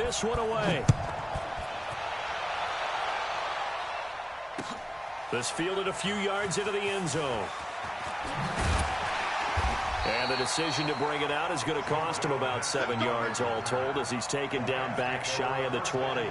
this one away. This fielded a few yards into the end zone. And the decision to bring it out is going to cost him about 7 yards all told as he's taken down back shy of the 20.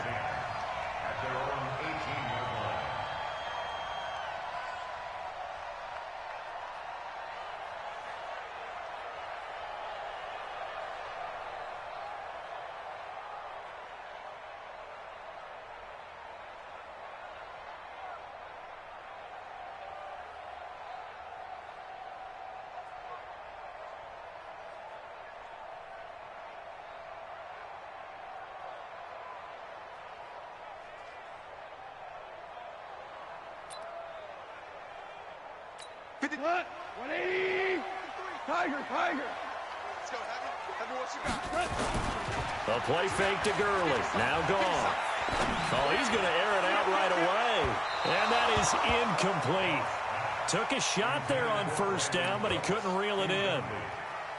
What? 180! Tiger! Let's go, Have what you got. A play fake to Gurley. Now gone. Oh, he's going to air it out right away. And that is incomplete. Took a shot there on first down, but he couldn't reel it in.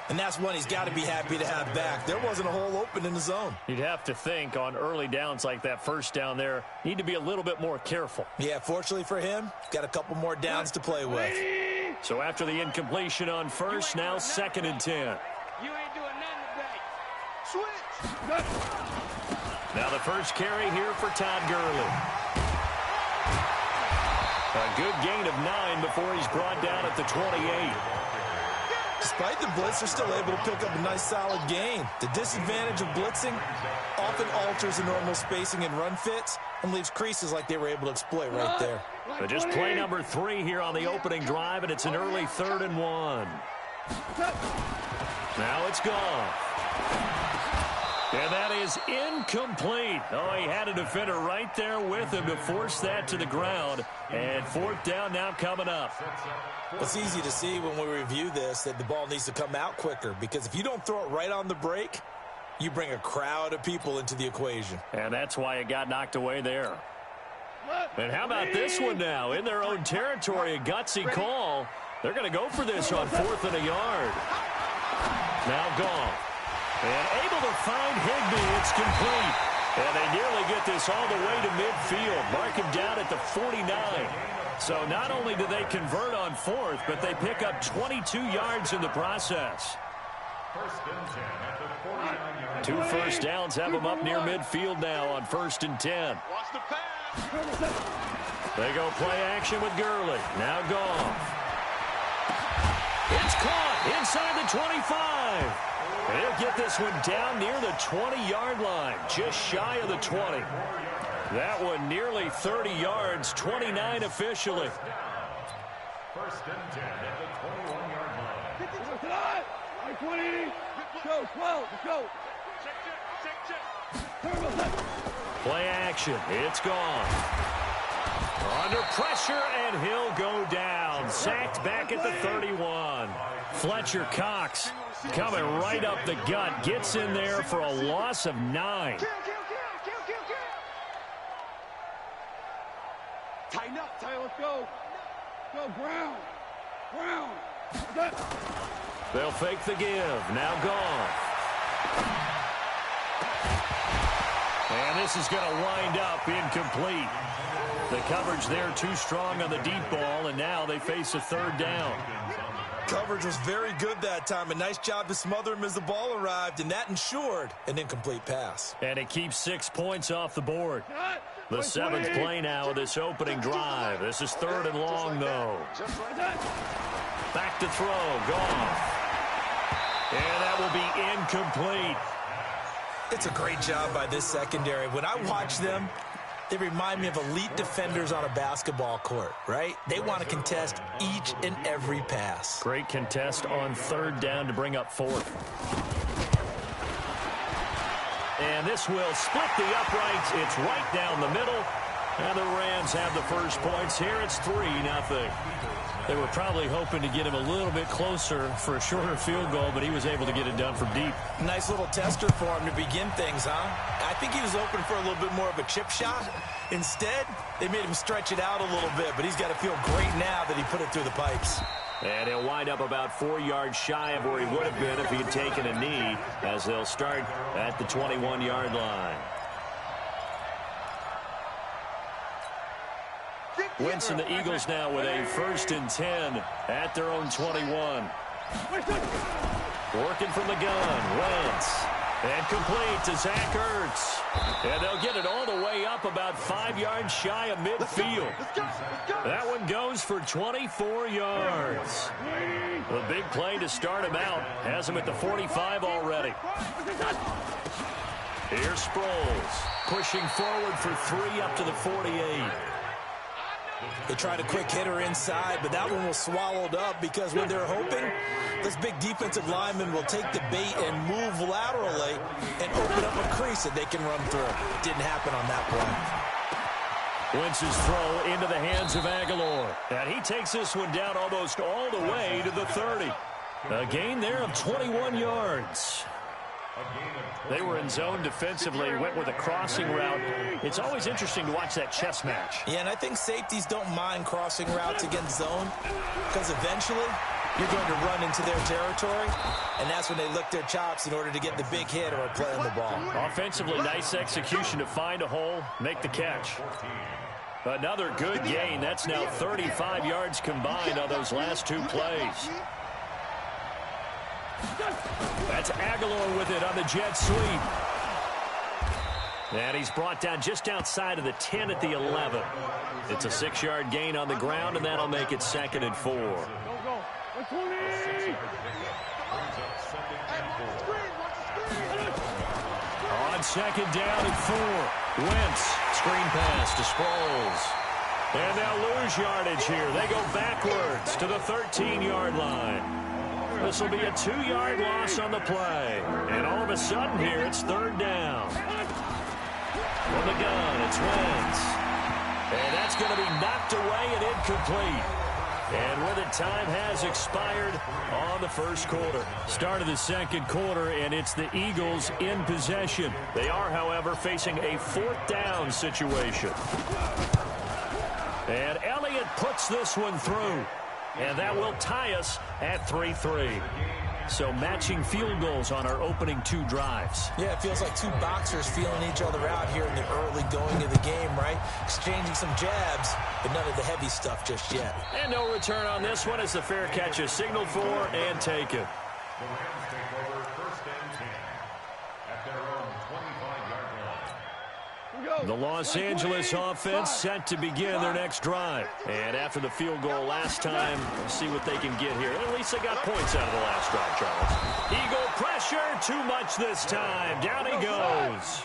And that's one he's got to be happy to have back. There wasn't a hole open in the zone. You'd have to think on early downs like that first down there, need to be a little bit more careful. Yeah, fortunately for him, got a couple more downs to play with. So after the incompletion on first, now 2nd and 10. You ain't doing nothing today. Switch! Now the first carry here for Todd Gurley. A good gain of 9 before he's brought down at the 28. Despite the blitz, they're still able to pick up a nice solid gain. The disadvantage of blitzing often alters the normal spacing and run fits and leaves creases like they were able to exploit right there. But just play number 3 here on the opening drive, and it's an early 3rd and 1. Now it's gone. And that is incomplete. Oh, he had a defender right there with him to force that to the ground. And 4th down now coming up. It's easy to see when we review this that the ball needs to come out quicker, because if you don't throw it right on the break, you bring a crowd of people into the equation. And that's why it got knocked away there. And how about this one now? In their own territory, a gutsy call. They're going to go for this on 4th and a yard. Now gone. And able to find Higbee. It's complete. And they nearly get this all the way to midfield. Mark him down at the 49. So not only do they convert on 4th, but they pick up 22 yards in the process. 2 first downs have them up near midfield now on 1st and 10. Watch the pass. They go play action with Gurley. Now gone. It's caught inside the 25. They'll get this one down near the 20-yard line, just shy of the 20. That one nearly 30 yards, 29 officially. 1st and 10 at the 21-yard line. 180. Go, 12. Go. Check. Play action. It's gone. Under pressure, and he'll go down. Sacked back at the 31. Fletcher Cox coming right up the gut. Gets in there for a loss of 9. Kill. Tighten up, Tyler. Let's go. Go, Brown. They'll fake the give. Now gone. And this is going to wind up incomplete. The coverage there too strong on the deep ball, and now they face a 3rd down. Coverage was very good that time. A nice job to smother him as the ball arrived, and that ensured an incomplete pass. And it keeps 6 points off the board. The 7th play now of this opening drive. This is 3rd and long, though. Back to throw. Gone. And that will be incomplete. It's a great job by this secondary. When I watch them, they remind me of elite defenders on a basketball court, right? They want to contest each and every pass. Great contest on 3rd down to bring up 4th. And this will split the uprights. It's right down the middle. And the Rams have the first points here. It's 3-0. They were probably hoping to get him a little bit closer for a shorter field goal, but he was able to get it done from deep. Nice little tester for him to begin things, huh? I think he was open for a little bit more of a chip shot. Instead, they made him stretch it out a little bit, but he's got to feel great now that he put it through the pipes. And he'll wind up about 4 yards shy of where he would have been if he had taken a knee, as they'll start at the 21-yard line. Wentz and the Eagles now with a 1st and 10 at their own 21. Working from the gun, Wentz. And complete to Zach Ertz. And they'll get it all the way up about 5 yards shy of midfield. That one goes for 24 yards. The big play to start him out has him at the 45 already. Here's Sproles pushing forward for 3 up to the 48. They tried a quick hitter inside, but that one was swallowed up because when they're hoping, this big defensive lineman will take the bait and move laterally and open up a crease that they can run through. It didn't happen on that play. Wentz's throw into the hands of Aguilar. And he takes this one down almost all the way to the 30. A gain there of 21 yards. They were in zone defensively, went with a crossing route. It's always interesting to watch that chess match. Yeah, and I think safeties don't mind crossing routes against zone because eventually you're going to run into their territory, and that's when they lick their chops in order to get the big hit or a play on the ball. Offensively, nice execution to find a hole, make the catch. Another good gain. That's now 35 yards combined on those last 2 plays. That's Aguilar with it on the jet sweep. And he's brought down just outside of the 10 at the 11. It's a 6-yard gain on the ground, and that'll make it 2nd and 4. On 2nd down and 4. Wentz, screen pass to Sproles. And they'll lose yardage here. They go backwards to the 13-yard line. This will be a 2-yard loss on the play. And all of a sudden here, it's 3rd down. From the gun, it's Wentz. And that's going to be knocked away and incomplete. And with it, time has expired on the 1st quarter. Start of the 2nd quarter, and it's the Eagles in possession. They are, however, facing a 4th down situation. And Elliott puts this one through. And that will tie us at 3-3. So matching field goals on our opening 2 drives. Yeah, it feels like 2 boxers feeling each other out here in the early going of the game, right? Exchanging some jabs, but none of the heavy stuff just yet. And no return on this one as the fair catch is signaled for and taken. The Rams take over 1st and 10 at their own 25-yard line. The Los Angeles offense set to begin their next drive. And after the field goal last time, we'll see what they can get here. At least they got points out of the last drive, Charles. Eagle pressure, too much this time. Down he goes.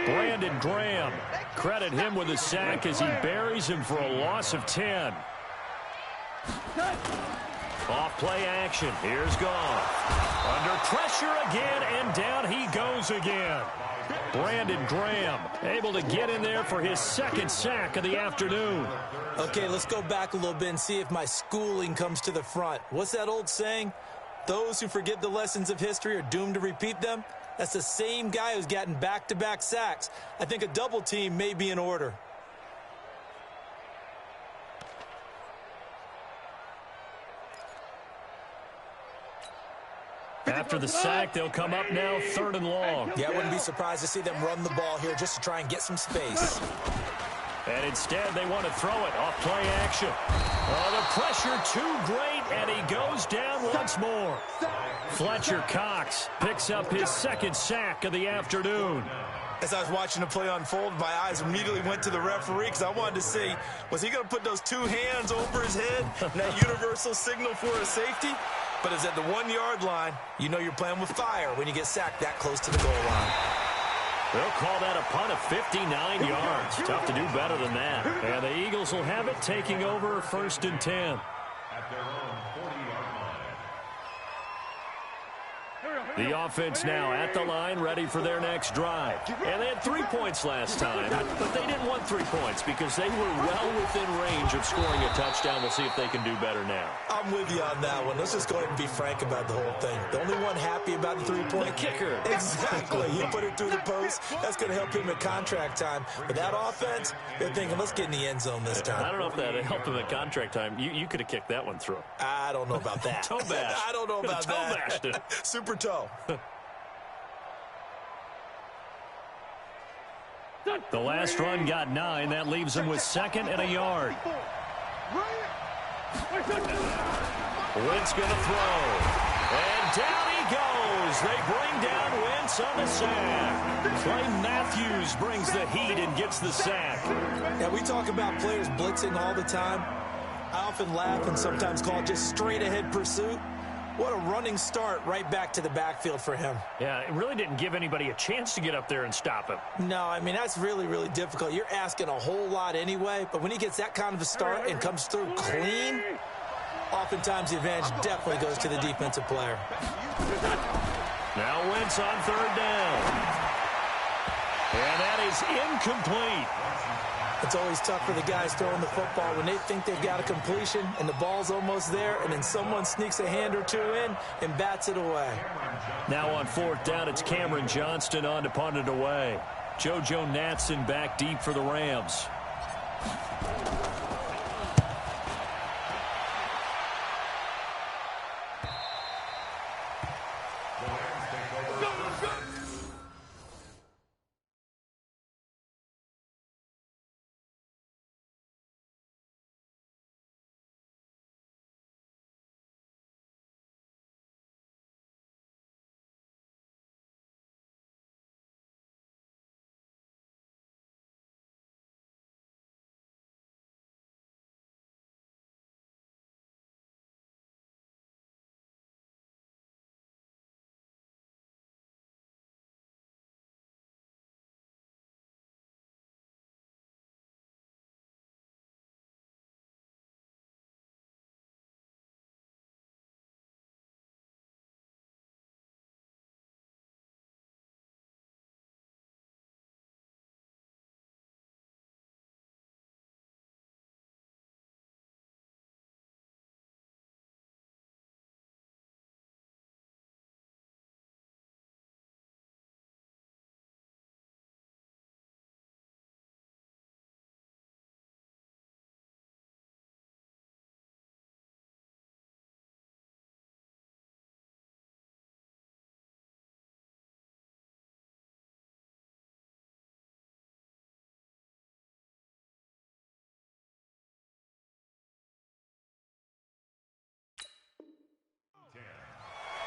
Brandon Graham. Credit him with a sack as he buries him for a loss of 10. Off play action. Here's Goff. Under pressure again, and down he goes again. Brandon Graham able to get in there for his 2nd sack of the afternoon. Okay, let's go back a little bit and see if my schooling comes to the front. What's that old saying? Those who forget the lessons of history are doomed to repeat them. That's the same guy who's gotten back-to-back sacks. I think a double team may be in order. After the sack, they'll come up now 3rd and long. Yeah, I wouldn't be surprised to see them run the ball here just to try and get some space. And instead, they want to throw it off play action. Oh, the pressure too great, and he goes down once more. Fletcher Cox picks up his 2nd sack of the afternoon. As I was watching the play unfold, my eyes immediately went to the referee because I wanted to see, was he going to put those 2 hands over his head and that universal signal for a safety? But it's at the 1-yard line. You know you're playing with fire when you get sacked that close to the goal line. They'll call that a punt of 59 yards. Tough to do better than that. And the Eagles will have it, taking over 1st and 10. At their own 40-yard line. The offense now at the line, ready for their next drive. And they had 3 points last time, but they didn't want 3 points because they were well within range of scoring a touchdown. We'll see if they can do better now. I'm with you on that one. Let's just go ahead and be frank about the whole thing. The only one happy about the 3-point. The kicker. Exactly. He put it through the post. That's going to help him at contract time. But that offense, they're thinking, let's get in the end zone this time. I don't know if that helped him at contract time. You could have kicked that one through. I don't know about that. Toe bash. I don't know about toe that. Bashed it. Super toe. The last run got 9. That leaves him with 2nd and a yard. Wentz going to throw. And down he goes. They bring down Wentz on the sack. Clay Matthews brings the heat and gets the sack. Yeah, we talk about players blitzing all the time. I often laugh and sometimes call it just straight-ahead pursuit. What a running start right back to the backfield for him. Yeah, it really didn't give anybody a chance to get up there and stop him. No, I mean, that's really, really difficult. You're asking a whole lot anyway, but when he gets that kind of a start and comes through clean, oftentimes the advantage definitely goes to the defensive player. Now Wentz on 3rd down. And that is incomplete. It's always tough for the guys throwing the football when they think they've got a completion and the ball's almost there, and then someone sneaks a hand or two in and bats it away. Now on 4th down, it's Cameron Johnston on to punt it away. JoJo Natson back deep for the Rams.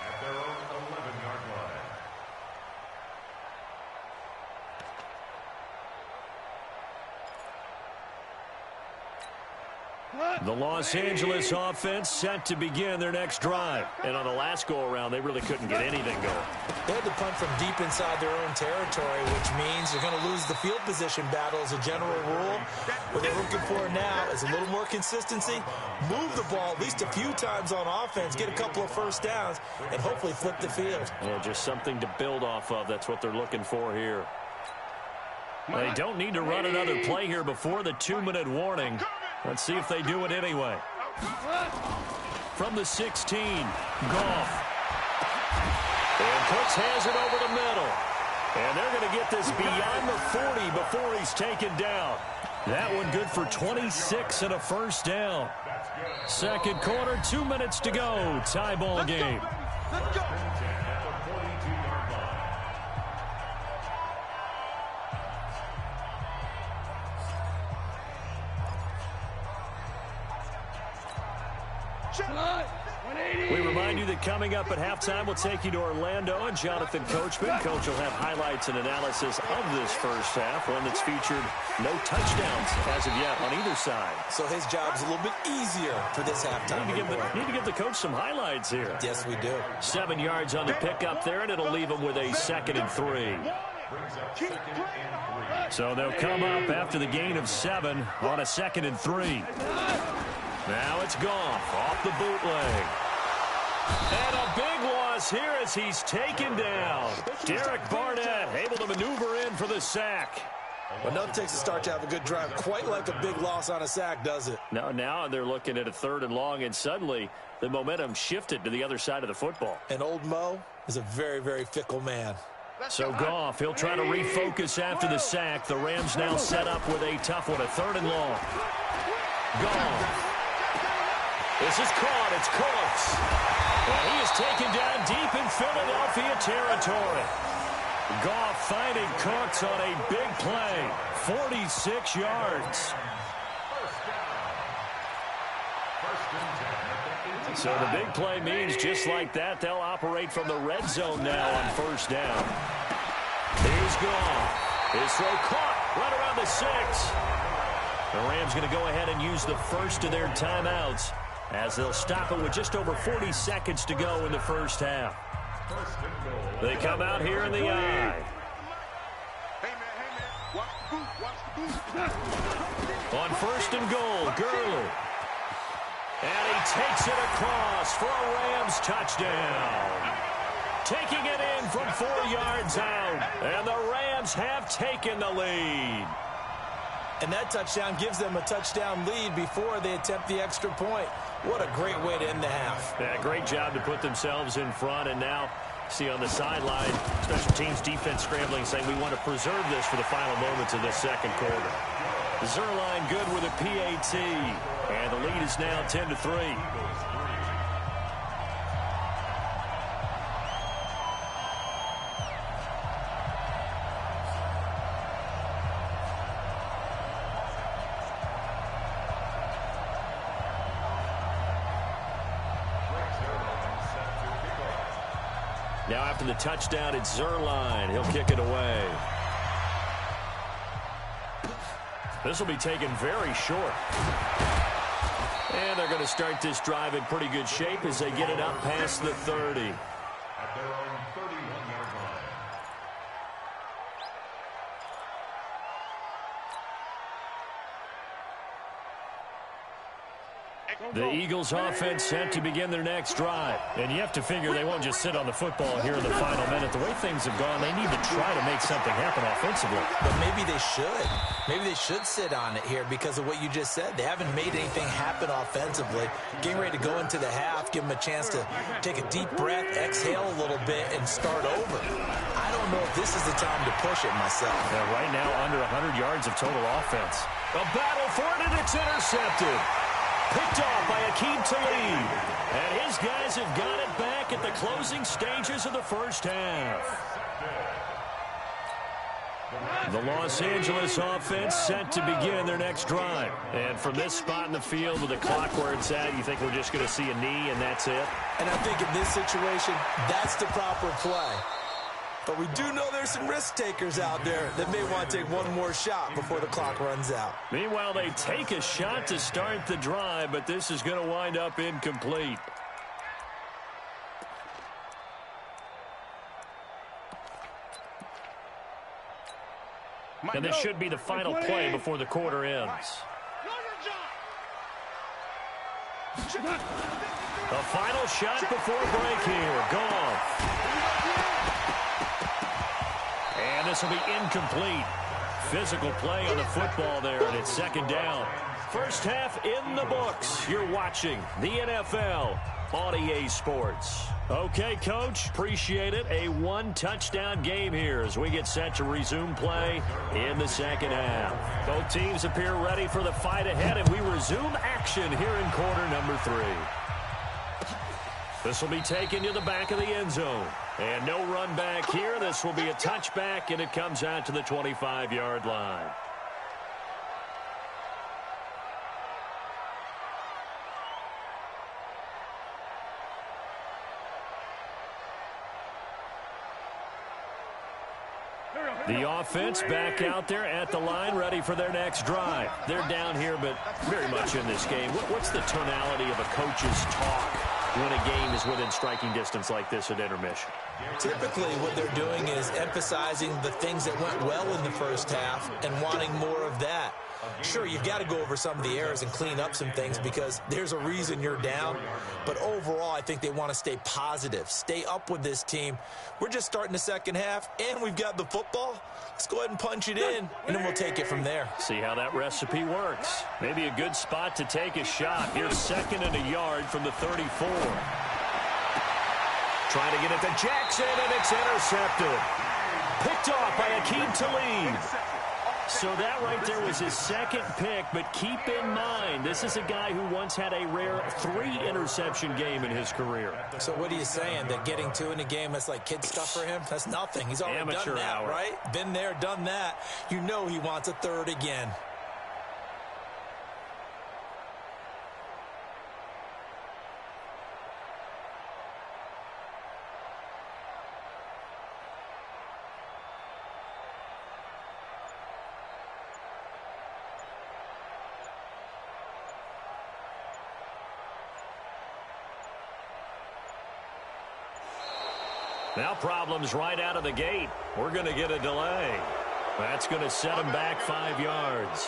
At their own 11-yard line. The Los Angeles offense set to begin their next drive. And on the last go-around, they really couldn't get anything going. They had to punt from deep inside their own territory, which means you're going to lose the field position battle as a general rule. What they're looking for now is a little more consistency, move the ball at least a few times on offense, get a couple of first downs, and hopefully flip the field. Yeah, just something to build off of. That's what they're looking for here. They don't need to run another play here before the 2-minute warning. Let's see if they do it anyway. From the 16, Goff. And Cooks has it over the middle. And they're going to get this beyond the 40 before he's taken down. That one good for 26 and a first down. Second quarter, 2 minutes to go. Tie ball game. Let's go. At the 42-yard line. We remind you that coming up at halftime, we'll take you to Orlando and Jonathan Coachman. Coach will have highlights and analysis of this first half, one that's featured no touchdowns as of yet on either side. So his job's a little bit easier for this halftime. Need to give the coach some highlights here. Yes, we do. 7 yards on the pickup there, and it'll leave them with a 2nd and 3. So they'll come up after the gain of 7 on a 2nd and 3. Now it's Goff off the bootleg. And a big loss here as he's taken down. Derek Barnett able to maneuver in for the sack. Well, nothing takes a start to have a good drive. Quite like a big loss on a sack, does it? Now they're looking at a 3rd and long, and suddenly the momentum shifted to the other side of the football. And old Mo is a very, very fickle man. So Goff, he'll try to refocus after the sack. The Rams now set up with a tough one, a 3rd and long. Goff. This is caught. It's Cooks. And he is taken down deep in Philadelphia territory. Goff finding Cooks on a big play. 46 yards. So the big play means just like that, they'll operate from the red zone now on first down. Here's Goff. His throw caught right around the 6. The Rams going to go ahead and use the first of their timeouts as they'll stop it with just over 40 seconds to go in the first half. They come out here in the eye. On first and goal, Gurley. And he takes it across for a Rams touchdown. Taking it in from 4 yards out. And the Rams have taken the lead. And that touchdown gives them a touchdown lead before they attempt the extra point. What a great way to end the half. Yeah, great job to put themselves in front. And now, see on the sideline, special teams defense scrambling, saying we want to preserve this for the final moments of this second quarter. Zerline good with a PAT. And the lead is now 10-3. Now after the touchdown, it's Zerline. He'll kick it away. This will be taken very short. And they're going to start this drive in pretty good shape as they get it up past the 30. At their own 31-yard line. The Eagles offense set to begin their next drive. And you have to figure they won't just sit on the football here in the final minute. The way things have gone, they need to try to make something happen offensively. But maybe they should. Maybe they should sit on it here because of what you just said. They haven't made anything happen offensively. Getting ready to go into the half, give them a chance to take a deep breath, exhale a little bit, and start over. I don't know if this is the time to push it myself. Yeah, right now, under 100 yards of total offense. A battle for it, and it's intercepted. Picked off by Akeem Talib. And his guys have got it back at the closing stages of the first half. The Los Angeles offense set to begin their next drive. And from this spot in the field with the clock where it's at, you think we're just going to see a knee and that's it? And I think in this situation, that's the proper play. But we do know there's some risk takers out there that may want to take one more shot before the clock runs out. Meanwhile, they take a shot to start the drive, but this is going to wind up incomplete. And this should be the final play before the quarter ends. The final shot before break here. Goff. And this will be incomplete. Physical play on the football there, and it's second down. First half in the books. You're watching the NFL on EA Sports. Okay, Coach, appreciate it. A one-touchdown game here as we get set to resume play in the second half. Both teams appear ready for the fight ahead, and we resume action here in quarter number 3. This will be taken to the back of the end zone. And no run back here. This will be a touchback, and it comes out to the 25-yard line. The offense back out there at the line, ready for their next drive. They're down here, but very much in this game. What's the tonality of a coach's talk when a game is within striking distance like this at intermission? Typically, what they're doing is emphasizing the things that went well in the first half and wanting more of that. Sure, you've got to go over some of the errors and clean up some things because there's a reason you're down. But overall, I think they want to stay positive, stay up with this team. We're just starting the second half, and we've got the football. Let's go ahead and punch it in, and then we'll take it from there. See how that recipe works. Maybe a good spot to take a shot. Here's second and a yard from the 34. Trying to get it to Jackson, and it's intercepted. Picked off by Akeem Talib. So that right there was his second pick, but keep in mind, this is a guy who once had a rare 3-interception game in his career. So what are you saying, that getting 2 in a game, that's like kid stuff for him? That's nothing. He's already Amateur done that, hour. right? Been there, done that. You know he wants a third again. Now problems right out of the gate. We're going to get a delay. That's going to set him back 5 yards.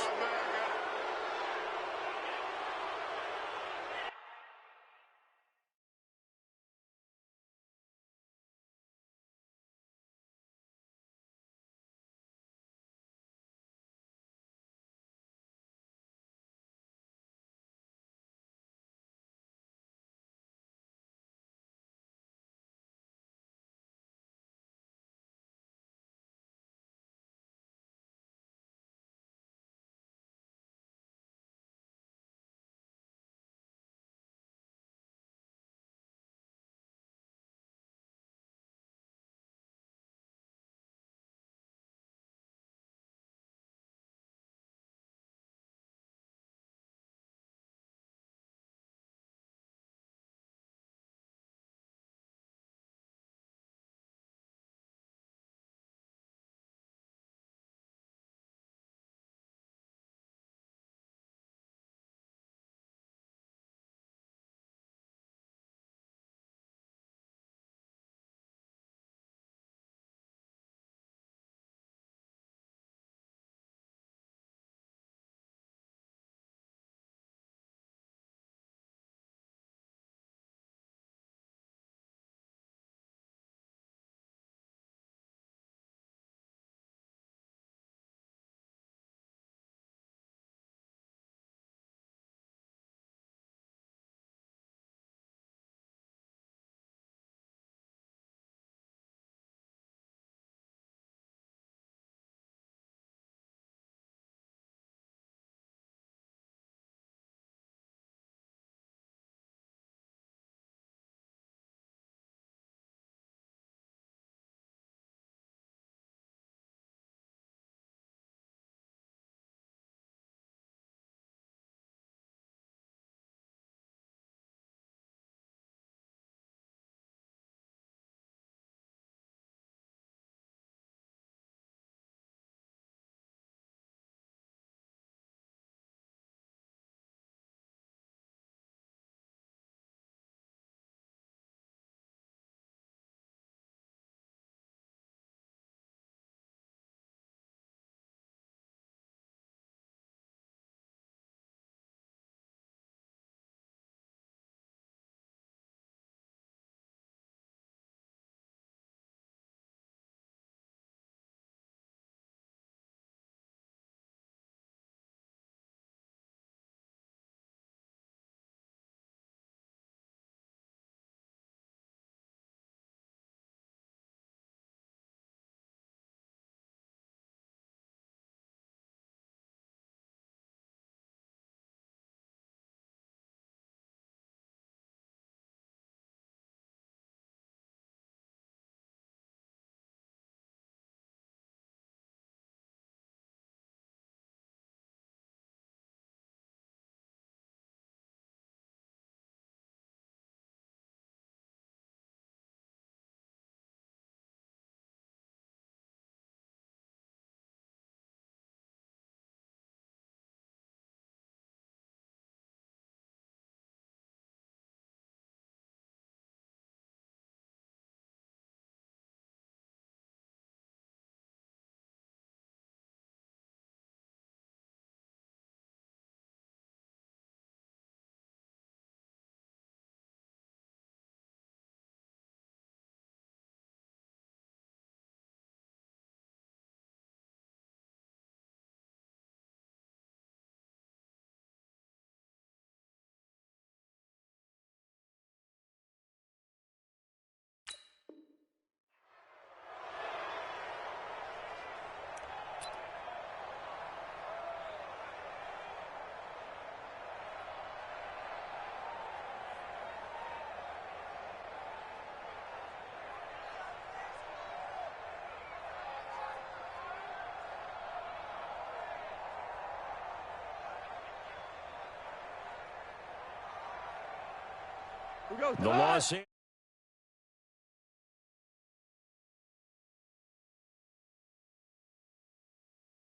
The Los Angeles.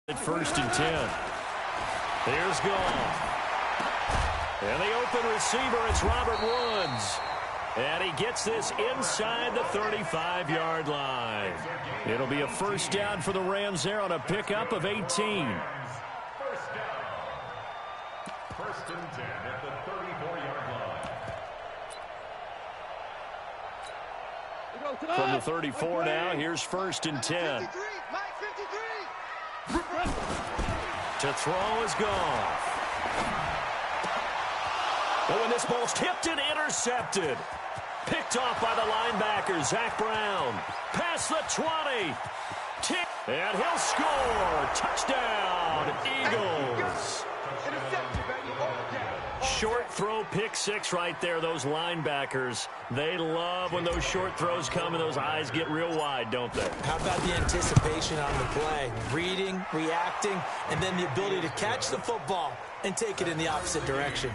At 1st and 10. Here's Goff. And the open receiver, it's Robert Woods. And he gets this inside the 35-yard line. It'll be a first down for the Rams there on a pickup of 18. First down. 1st and 10 at the 34-yard line. From the 34 now, here's 1st and 10. To throw is Goff. Oh, and this ball's tipped and intercepted. Picked off by the linebacker, Zach Brown. Past the 20. And he'll score. Touchdown, Eagles. Short throw, pick six right there. Those linebackers, they love when those short throws come and those eyes get real wide, don't they? How about the anticipation on the play? Reading, reacting, and then the ability to catch the football and take it in the opposite direction.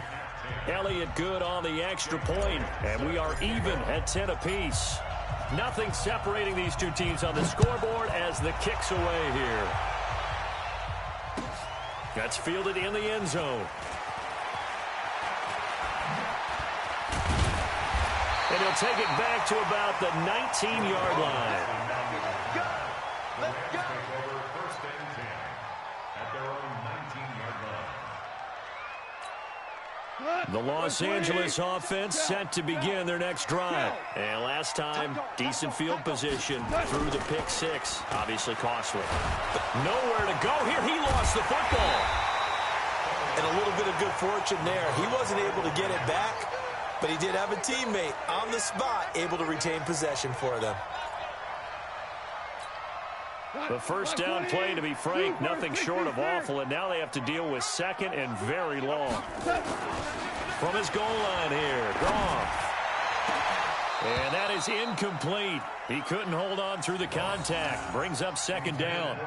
Elliott good on the extra point, and we are even at 10 apiece. Nothing separating these two teams on the scoreboard as the kick's away here. That's fielded in the end zone. And he'll take it back to about the 19-yard line. Let's go. First and 10 at their own 19-yard line. The Los Angeles offense set to begin their next drive. And last time, decent field position through the pick six. Obviously costly. Nowhere to go here. He lost the football. And a little bit of good fortune there. He wasn't able to get it back, but he did have a teammate on the spot able to retain possession for them. The first down play, to be frank, nothing short of awful, and now they have to deal with second and very long. From his goal line here, Goff. And that is incomplete. He couldn't hold on through the contact. Brings up second down.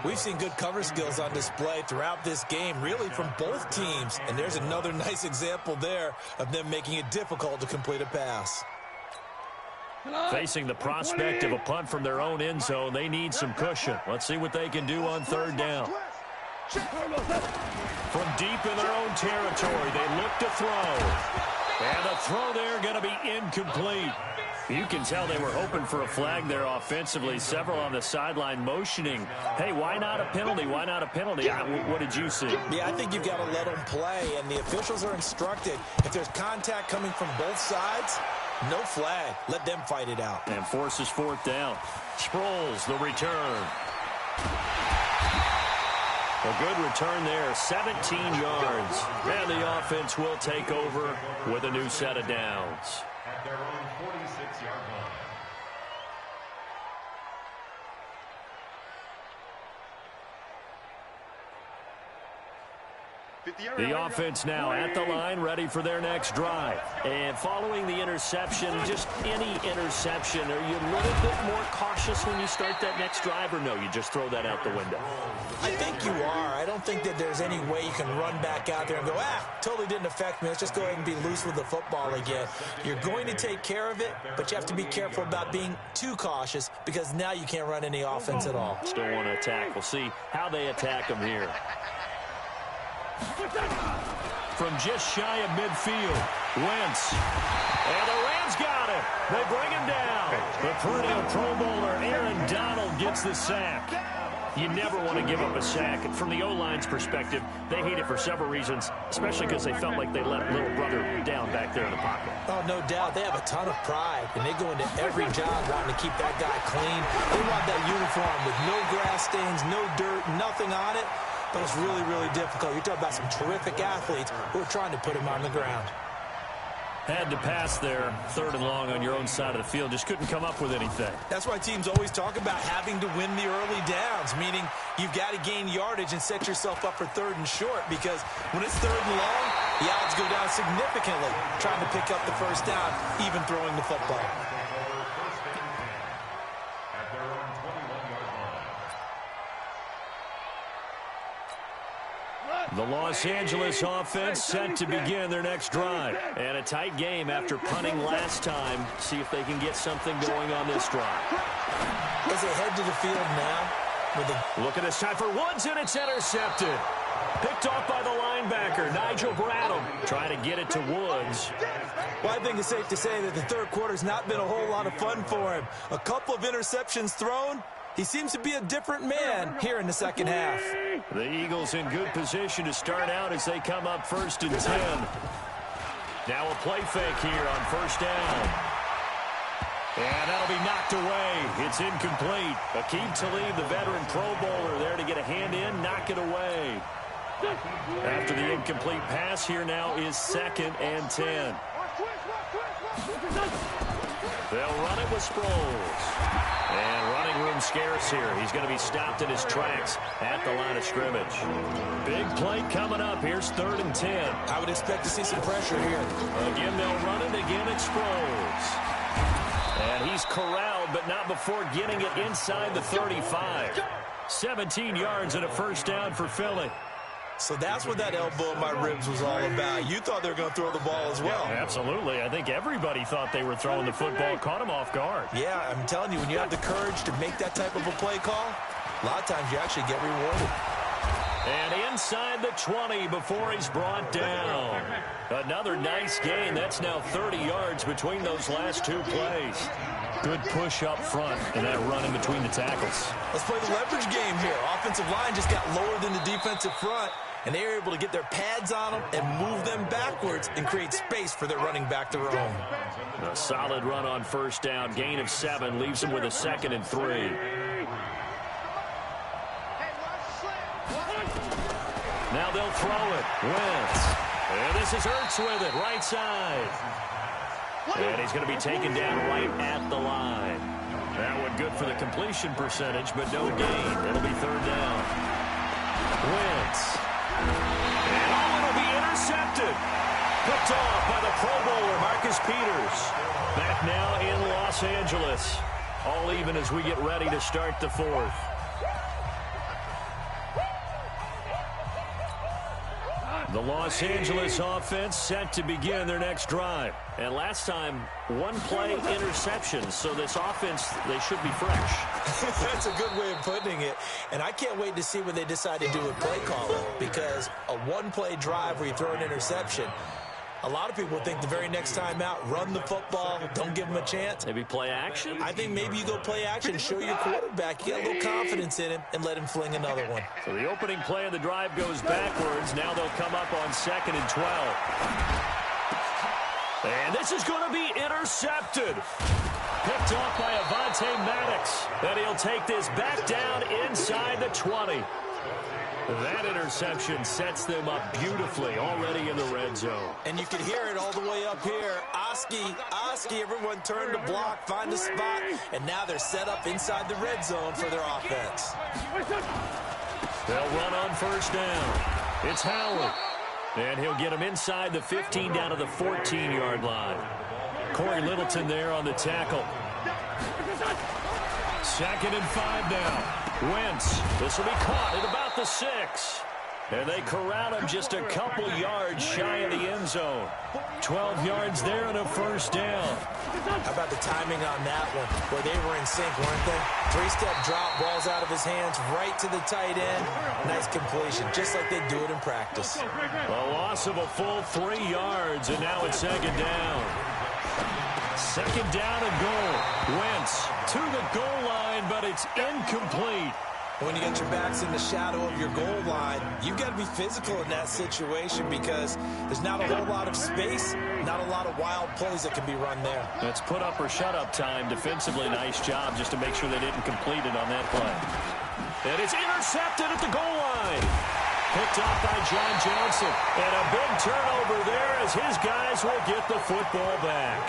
We've seen good cover skills on display throughout this game, really from both teams. And there's another nice example there of them making it difficult to complete a pass. Facing the prospect of a punt from their own end zone, they need some cushion. Let's see what they can do on third down. From deep in their own territory, they look to throw. And the throw there going to be incomplete. You can tell they were hoping for a flag there offensively. Several on the sideline motioning. Hey, why not a penalty? Why not a penalty? What did you see? Yeah, I think you've got to let them play, and the officials are instructed. If there's contact coming from both sides, no flag. Let them fight it out. And forces fourth down. Sproles, the return. A good return there, 17 yards. And the offense will take over with a new set of downs. At their own 46-yard line. The offense now at the line, ready for their next drive. And following the interception, just any interception, are you a little bit more cautious when you start that next drive, or no, you just throw that out the window? I think you are. I don't think that there's any way you can run back out there and go, totally didn't affect me. Let's just go ahead and be loose with the football again. You're going to take care of it, but you have to be careful about being too cautious because now you can't run any offense at all. Still want to attack. We'll see how they attack them here. From just shy of midfield, Wentz. And the Rams got it. They bring him down. The perennial Pro Bowler Aaron Donald gets the sack. You never want to give up a sack. And from the O-line's perspective, they hate it for several reasons, especially because they felt like they let little brother down back there in the pocket. Oh, no doubt. They have a ton of pride, and they go into every job wanting to keep that guy clean. They want that uniform with no grass stains, no dirt, nothing on it. But it's really, really difficult. You're talking about some terrific athletes who are trying to put him on the ground. Had to pass there, third and long on your own side of the field. Just couldn't come up with anything. That's why teams always talk about having to win the early downs, meaning you've got to gain yardage and set yourself up for third and short, because when it's third and long, the odds go down significantly trying to pick up the first down, even throwing the football. The Los Angeles offense set to begin their next drive. And a tight game after punting last time. See if they can get something going on this drive. As they head to the field now. Look at this time for Woods, and it's intercepted. Picked off by the linebacker, Nigel Bradham, trying to get it to Woods. Well, I think it's safe to say that the third quarter's not been a whole lot of fun for him. A couple of interceptions thrown. He seems to be a different man here in the second half. The Eagles in good position to start out as they come up 1st and 10. Now a play fake here on 1st down. And that'll be knocked away. It's incomplete. Aqib Talib, the veteran Pro Bowler, there to get a hand in, knock it away. After the incomplete pass, here now is 2nd and 10. They'll run it with Sproles. And running room scarce here. He's going to be stopped in his tracks at the line of scrimmage. Big play coming up. Here's 3rd and 10. I would expect to see some pressure here. Again, they'll run it. Again, it's Sproles. And he's corralled, but not before getting it inside the 35. 17 yards and a 1st down for Philly. So that's what that elbow in my ribs was all about. You thought they were going to throw the ball as well. Yeah, absolutely. I think everybody thought they were throwing the football, caught him off guard. Yeah, I'm telling you, when you have the courage to make that type of a play call, a lot of times you actually get rewarded. And inside the 20 before he's brought down. Another nice gain. That's now 30 yards between those last 2 plays. Good push up front and that run in between the tackles. Let's play the leverage game here. Offensive line just got lower than the defensive front, and they were able to get their pads on them and move them backwards and create space for their running back to roam. A solid run on 1st down. Gain of 7 leaves him with a 2nd and 3. Now they'll throw it. Wentz. And this is Ertz with it, right side. And he's going to be taken down right at the line. That one good for the completion percentage, but no gain. It'll be 3rd down. Wentz. And it'll be intercepted. Picked off by the Pro Bowler, Marcus Peters. Back now in Los Angeles. All even as we get ready to start the 4th. The Los Angeles offense set to begin their next drive. And last time, 1-play interception. So this offense, they should be fresh. That's a good way of putting it. And I can't wait to see what they decide to do with play calling. Because a 1-play drive where you throw an interception, a lot of people think the very next time out, run the football, don't give them a chance. Maybe play action? I think maybe you go play action, show your quarterback, you get a little confidence in him, and let him fling another one. So the opening play of the drive goes backwards. Now they'll come up on 2nd and 12. And this is going to be intercepted. Picked off by Avonte Maddox. And he'll take this back down inside the 20. That interception sets them up beautifully already in the red zone. And you can hear it all the way up here. Oski, everyone turned to block, find a spot, and now they're set up inside the red zone for their offense. They'll run on 1st down. It's Howard. And he'll get him inside the 15 down to the 14-yard line. Corey Littleton there on the tackle. 2nd and 5 now. Wentz. This will be caught at about the 6. And they corral him just a couple yards shy of the end zone. 12 yards there and a 1st down. How about the timing on that one, where they were in sync, weren't they? 3-step drop, balls out of his hands, right to the tight end. Nice completion, just like they do it in practice. A loss of a full 3 yards, and now it's 2nd down. 2nd down and goal. Wentz to the goal line, but it's incomplete. When you get your backs in the shadow of your goal line, you've got to be physical in that situation because there's not a whole lot of space, not a lot of wild plays that can be run there. That's put up or shut up time. Defensively, nice job just to make sure they didn't complete it on that play. And it's intercepted at the goal line. Picked off by John Johnson. And a big turnover there as his guys will get the football back.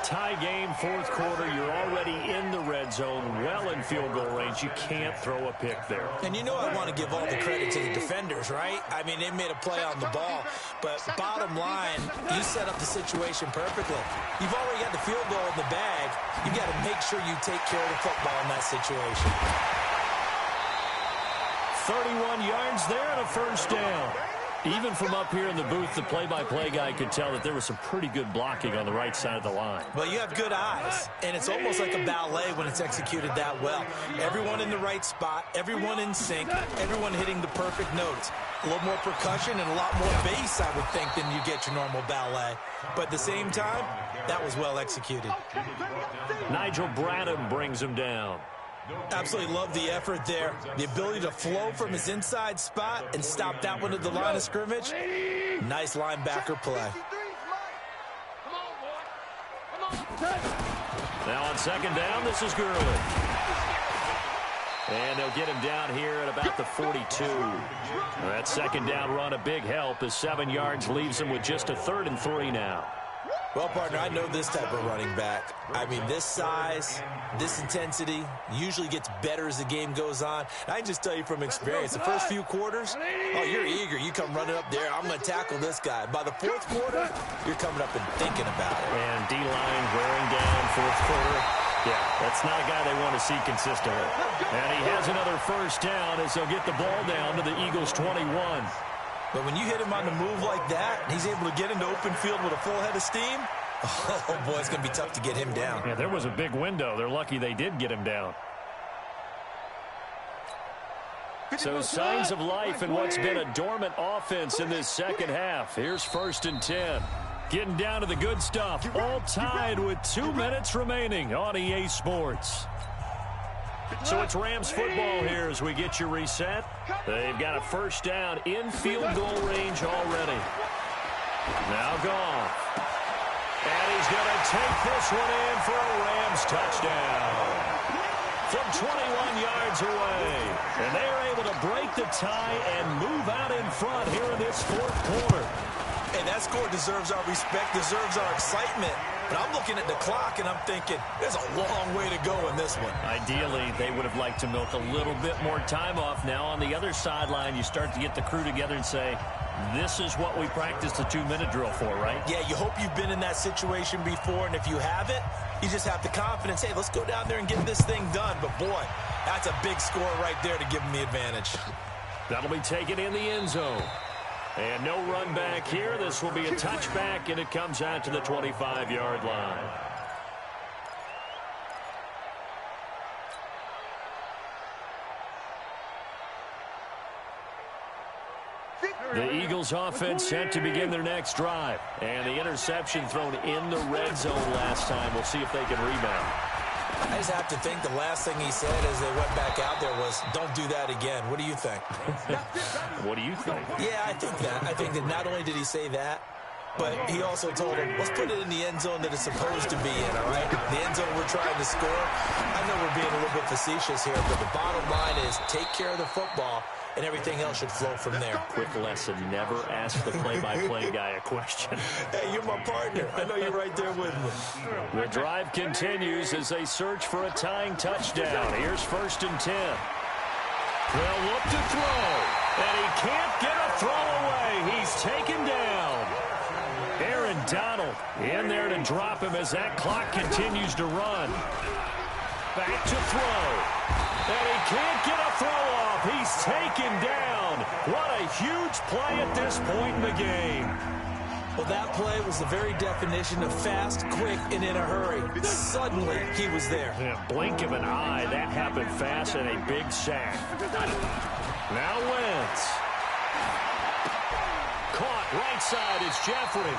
Tie game, 4th quarter. You're already in the red zone, well in field goal range. You can't throw a pick there. And you know I want to give all the credit to the defenders, right? I mean, they made a play on the ball. But bottom line, you set up the situation perfectly. You've already got the field goal in the bag. You've got to make sure you take care of the football in that situation. 31 yards there and a first down. Even from up here in the booth, the play-by-play guy could tell that there was some pretty good blocking on the right side of the line. Well, you have good eyes, and it's almost like a ballet when it's executed that well. Everyone in the right spot, everyone in sync, everyone hitting the perfect notes. A little more percussion and a lot more bass, I would think, than you get your normal ballet. But at the same time, that was well executed. Nigel Bradham brings him down. Absolutely love the effort there. The ability to flow from his inside spot and stop that one at the line of scrimmage. Nice linebacker play. Now on second down, this is Gurley. And they'll get him down here at about the 42. That second down run, a big help as 7 yards leaves him with just a 3rd and 3 now. Well, partner, I know this type of running back. I mean, this size, this intensity usually gets better as the game goes on. And I can just tell you from experience, the first few quarters, oh, you're eager. You come running up there, I'm going to tackle this guy. By the 4th quarter, you're coming up and thinking about it. And D-line wearing down 4th quarter. Yeah, that's not a guy they want to see consistently. And he has another first down as they'll get the ball down to the Eagles' 21. But when you hit him on the move like that, and he's able to get into open field with a full head of steam, oh, boy, it's going to be tough to get him down. Yeah, there was a big window. They're lucky they did get him down. So signs of life in what's been a dormant offense in this second half. Here's 1st and 10. Getting down to the good stuff. All tied with 2 minutes remaining on EA Sports. So it's Rams football here as we get you reset. They've got a first down in field goal range already. Now Goff. And he's going to take this one in for a Rams touchdown. From 21 yards away. And they are able to break the tie and move out in front here in this 4th quarter. Hey, that score deserves our respect, deserves our excitement. But I'm looking at the clock, and I'm thinking, there's a long way to go in this one. Ideally, they would have liked to milk a little bit more time off. Now, on the other sideline, you start to get the crew together and say, this is what we practiced the 2-minute drill for, right? Yeah, you hope you've been in that situation before, and if you haven't, you just have the confidence, hey, let's go down there and get this thing done. But, boy, that's a big score right there to give them the advantage. That'll be taken in the end zone. And no run back here. This will be a touchback, and it comes out to the 25-yard line. The Eagles offense set to begin their next drive. And the interception thrown in the red zone last time. We'll see if they can rebound. I just have to think the last thing he said as they went back out there was, don't do that again. What do you think? What do you think? Yeah, I think that. I think that not only did he say that, but he also told him, let's put it in the end zone that it's supposed to be in, all right? The end zone we're trying to score. I know we're being a little bit facetious here, but the bottom line is take care of the football, and everything else should flow from there. Quick lesson, never ask the play-by-play guy a question. Hey, you're my partner. I know you're right there with me. The drive continues as they search for a tying touchdown. Here's 1st and 10. They'll look to throw, and he can't get a throw away. He's taken down. Aaron Donald in there to drop him as that clock continues to run. Back to throw. And he can't get a throw off. He's taken down. What a huge play at this point in the game. Well, that play was the very definition of fast, quick, and in a hurry. Suddenly, he was there. In a blink of an eye, that happened fast and a big sack. Now Wentz. Caught right side. It's Jeffrey.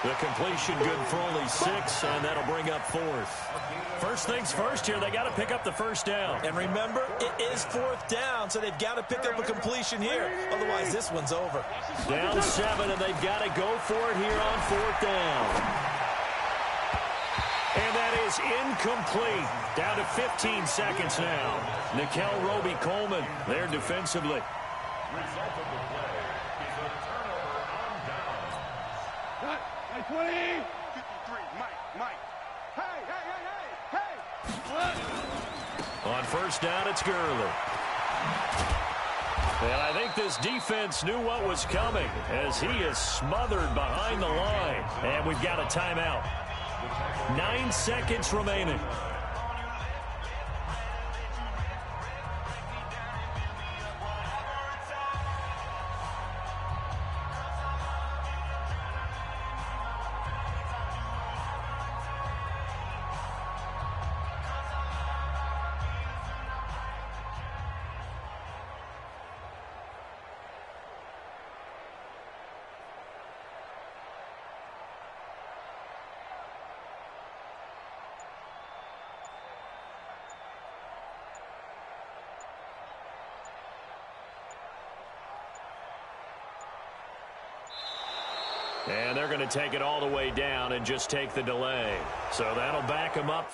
The completion good for only 6, and that'll bring up 4th. First things first here, they got to pick up the first down. And remember, it is 4th down, so they've got to pick up a completion here. Otherwise, this one's over. Down 7, and they've got to go for it here on 4th down. And that is incomplete. Down to 15 seconds now. Nickel Roby-Coleman there defensively. Result of the play is a turnover on down. 20. 53, Mike. Hey. On first down, it's Gurley. And I think this defense knew what was coming as he is smothered behind the line. And we've got a timeout. 9 seconds remaining. And they're going to take it all the way down and just take the delay. So that'll back them up.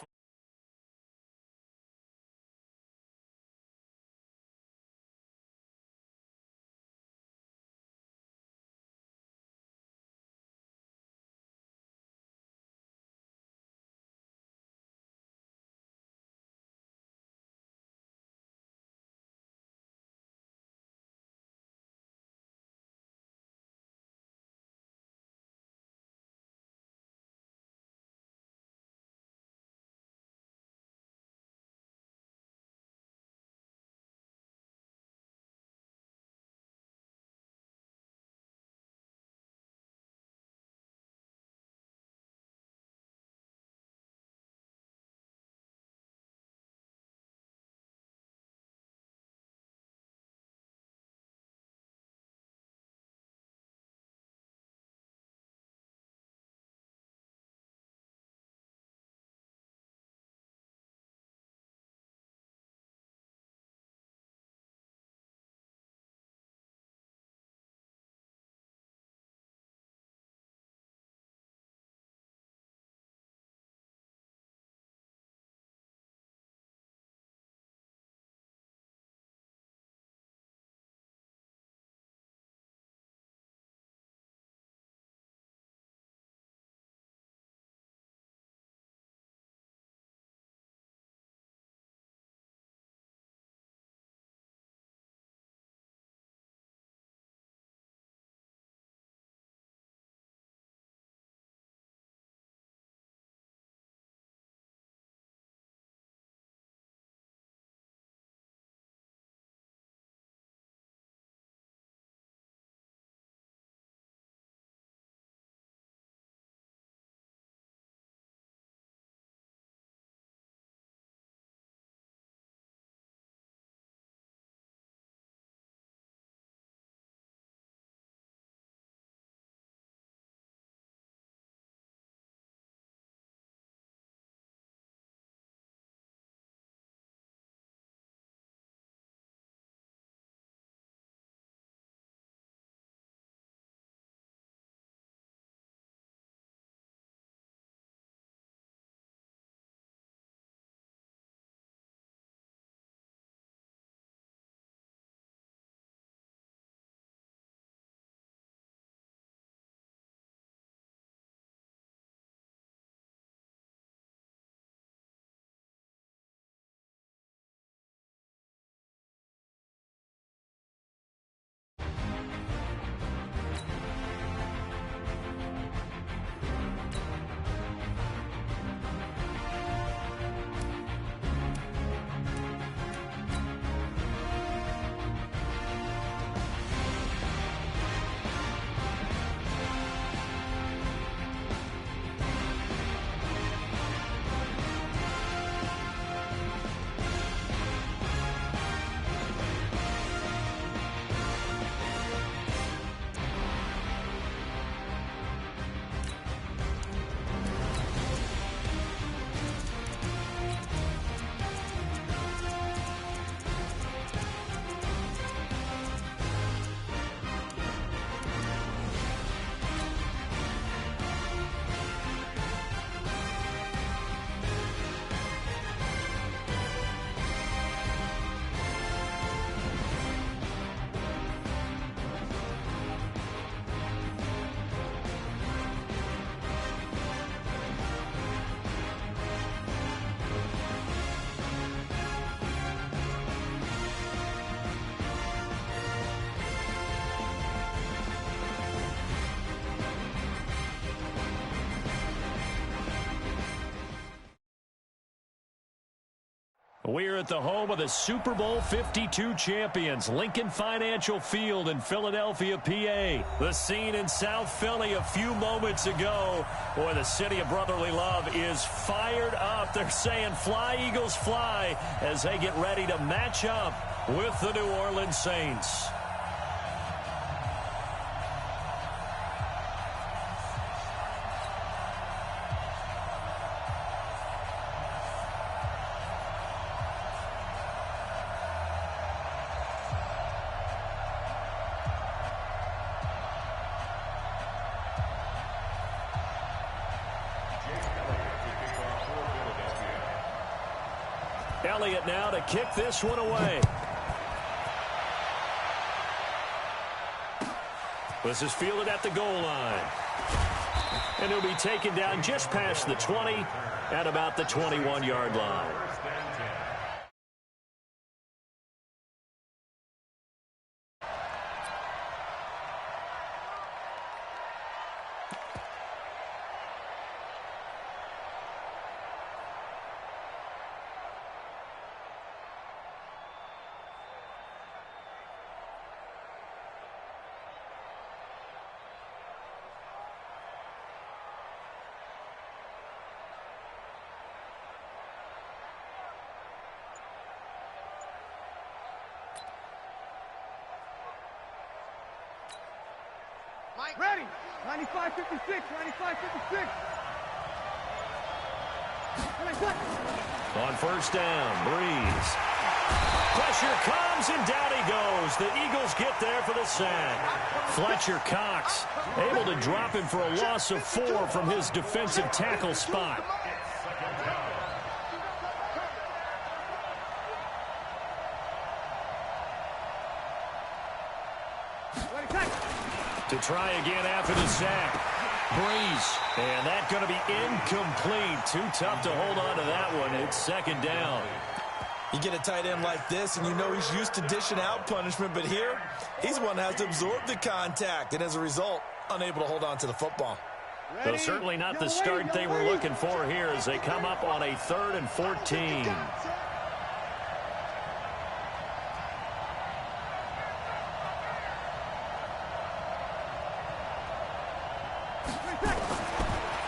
We're at the home of the Super Bowl 52 champions, Lincoln Financial Field in Philadelphia, PA. The scene in South Philly a few moments ago. Boy, the city of brotherly love is fired up. They're saying, "Fly, Eagles, fly," as they get ready to match up with the New Orleans Saints. Elliott now to kick this one away. This is fielded at the goal line. And he'll be taken down just past the 20 at about the 21-yard line. Ready. 95-56. 95-56. On first down, Breeze. Pressure comes, and down he goes. The Eagles get there for the sack. Fletcher Cox able to drop him for a loss of 4 from his defensive tackle spot. To try again after the sack. Breeze. And that's going to be incomplete. Too tough to hold on to that one. It's second down. You get a tight end like this, and you know he's used to dishing out punishment, but here, he's the one that has to absorb the contact, and as a result, unable to hold on to the football. So certainly not the start they were looking for here as they come up on a 3rd and 14.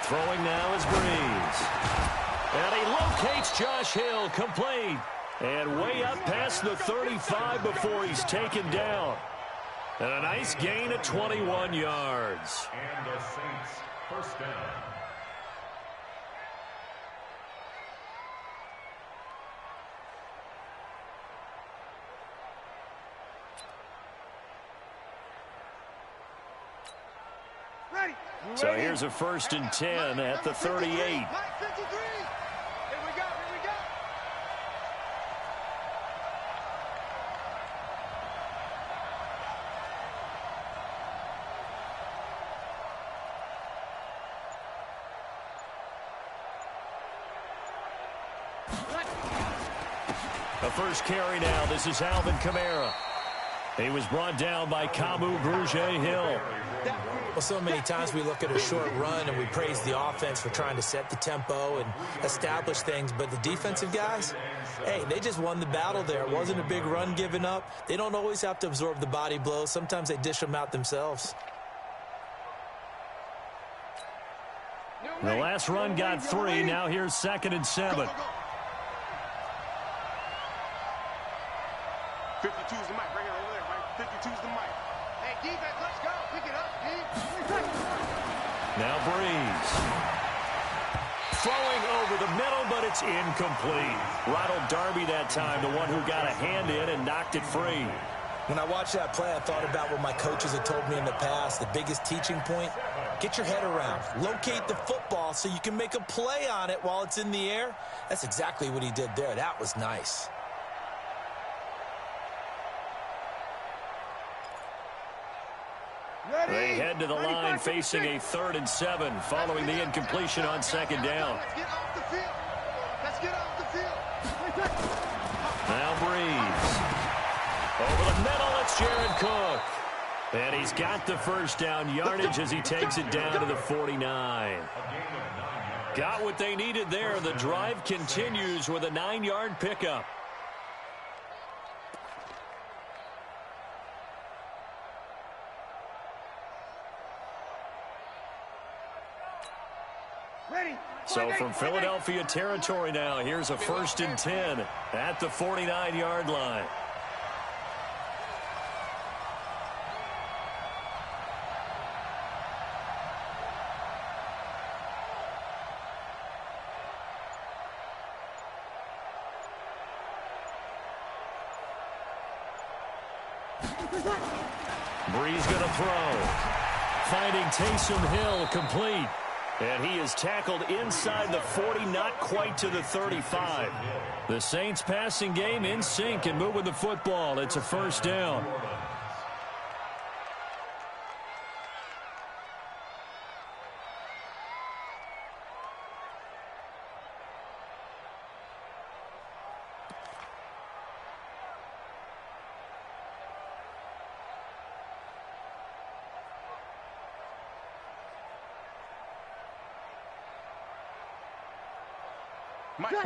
Throwing now is Breeze. And he locates Josh Hill, complete. And way up past the 35 before he's taken down. And a nice gain of 21 yards. And the Saints first down. So here's a 1st and 10 at the 38. The first carry now. This is Alvin Kamara. He was brought down by Kamu Grugier-Hill. Well, so many times we look at a short run and we praise the offense for trying to set the tempo and establish things, but the defensive guys, hey, they just won the battle there. It wasn't a big run given up. They don't always have to absorb the body blows. Sometimes they dish them out themselves. The last run got 3. Now here's 2nd and 7. 52's the mic. Bring it over there, Mike. 52's the mic. Hey, defense, let's go. Pick it up, D. Now Breeze. Throwing over the middle, but it's incomplete. Ronald Darby that time, the one who got a hand in and knocked it free. When I watched that play, I thought about what my coaches had told me in the past. The biggest teaching point, get your head around. Locate the football so you can make a play on it while it's in the air. That's exactly what he did there. That was nice. They head to the line facing a 3rd and 7 following the incompletion on 2nd down. Let's get off the field. Let's get off the field. Now Breeze. Over the middle, it's Jared Cook. And he's got the first down yardage as he takes it down to the 49. Got what they needed there. The drive continues with a 9-yard pickup. So from Philadelphia territory now, here's a 1st and 10 at the 49-yard line. Breeze going to throw. Finding Taysom Hill complete. And he is tackled inside the 40, not quite to the 35. The Saints passing game in sync and moving the football. It's a first down.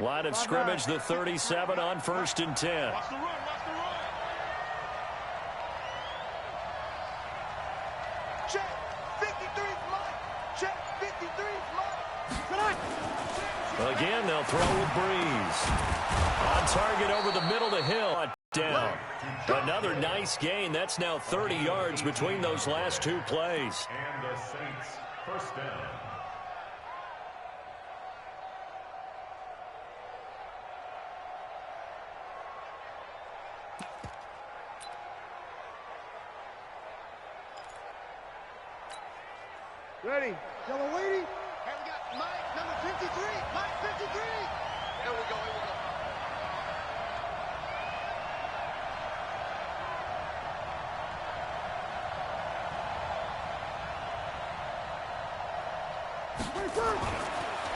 Line of scrimmage, the 37 on 1st and 10. Watch the run, watch the run. Check, 53 Mike. Check, 53 Mike. Again, they'll throw with Breeze. On target over the middle to Hill. Down. Another nice gain. That's now 30 yards between those last two plays. And the Saints, first down. Ready. Yellow waiting. And we got Mike, number 53. Mike, 53. Here we go, here we go.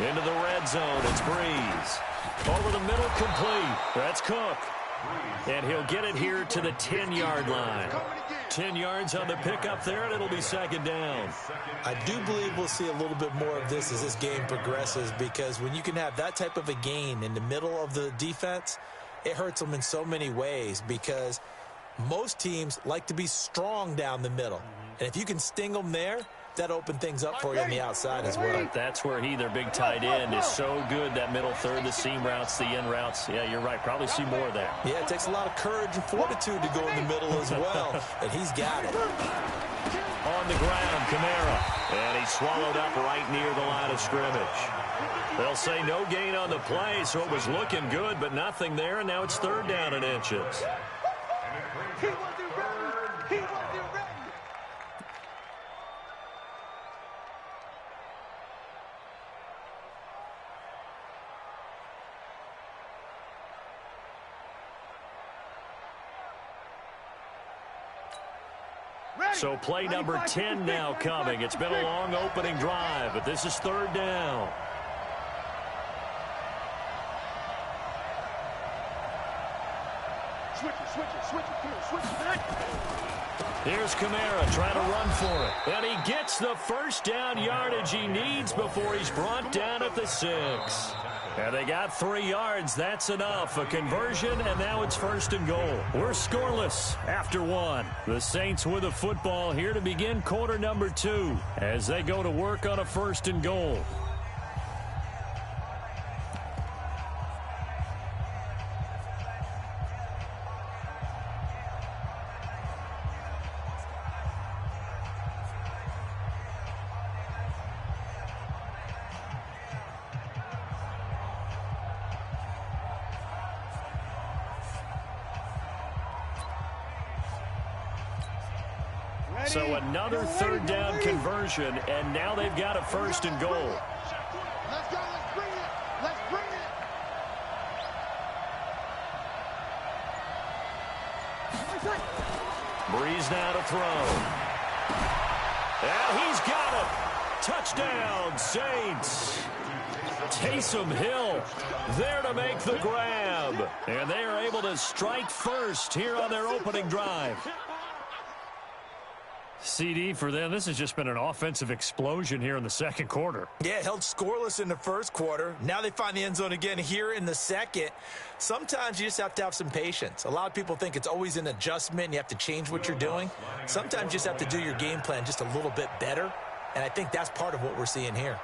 Into the red zone, it's Breeze. Over the middle, complete. That's Cook. And he'll get it here to the 10-yard line. 10 yards on the pickup there, and it'll be second down. I do believe we'll see a little bit more of this as this game progresses, because when you can have that type of a gain in the middle of the defense, it hurts them in so many ways, because most teams like to be strong down the middle. And if you can sting them there, that opened things up for you on the outside as well. That's where their big tight end, is so good, that middle third, the seam routes, the in routes. Yeah, you're right. Probably see more of that. Yeah, it takes a lot of courage and fortitude to go in the middle as well, and he's got it. On the ground, Kamara. And he's swallowed up right near the line of scrimmage. They'll say no gain on the play, so it was looking good, but nothing there, and now it's third down in inches. He wasn't ready. He wasn't ready. So play number 10 now coming. It's been a long opening drive, but this is third down. Switch it. Here's Kamara trying to run for it. And he gets the first down yardage he needs before he's brought down at the 6. And they got 3 yards. That's enough. A conversion, and now it's first and goal. We're scoreless after 1. The Saints with a football here to begin quarter number 2 as they go to work on a first and goal. So another third down conversion, and now they've got a first and goal. Let's go, let's bring it. Let's bring it. Breeze now to throw. And he's got it. Touchdown, Saints. Taysom Hill there to make the grab. And they are able to strike first here on their opening drive. CD for them, this has just been an offensive explosion here in the second quarter. Yeah, held scoreless in the first quarter. Now they find the end zone again here in the second. Sometimes you just have to have some patience. A lot of people think it's always an adjustment. You have to change what you're doing. Sometimes you just have to do your game plan just a little bit better. And I think that's part of what we're seeing here.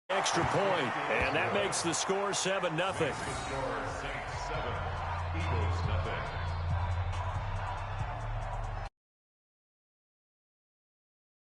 Extra point, and that makes the score 7-0.